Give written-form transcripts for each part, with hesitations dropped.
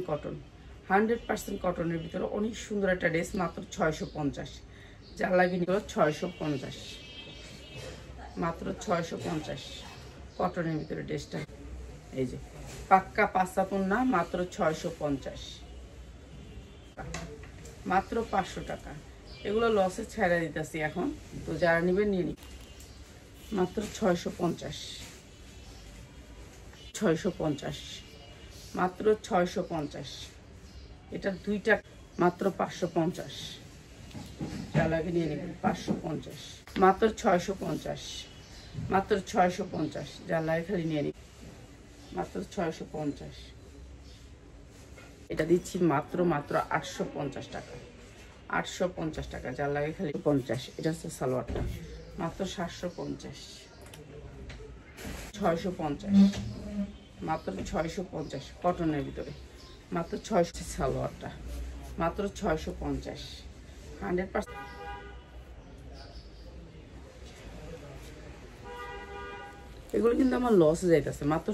Cotton, 100% কটনের ভিতরে অনেক সুন্দর একটা ড্রেস, মাত্র 650। যার লাগে নিল 650, মাত্র 650 কটনের ভিতরে ড্রেসটা। এই যে পাক্কা পাঁচাপন না, মাত্র 650, মাত্র 500 টাকা। এগুলো লসে ছেড়ে দিতেছি এখন, তো যারা নেবেন নিয়ে নিন। মাত্র 650, 650, মাত্র 650। এটার দুইটা মাত্র 550। যা লাগে নিয়ে নেবেন 550, মাত্র 650, মাত্র 650। যা লাগে খালি নিয়ে নিন, মাত্র 650। এটা দিচ্ছি মাত্র 850 টাকা, 850 টাকা। যার লাগে খালি 50। এটা হচ্ছে সালোয়ারটা, মাত্র 750, 650, মাত্র 650 কটনের ভিতরে, মাত্র 600। সালোয়ারটা মাত্র 650, 100%। এগুলো কিন্তু আমার লস যাইতেছে, মাত্র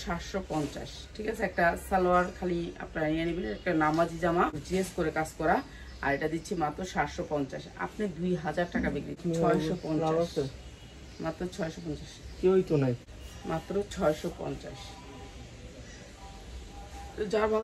750। ঠিক আছে, একটা সালোয়ার খালি আপনারা নিয়ে নেবেন, একটা নামাজি জামা জিএস করে কাজ করা, আর এটা দিচ্ছি মাত্র 750। আপনি 2000 টাকা বিক্রি, 650, মাত্র 650। কেউই তো নাই, মাত্র 650। যার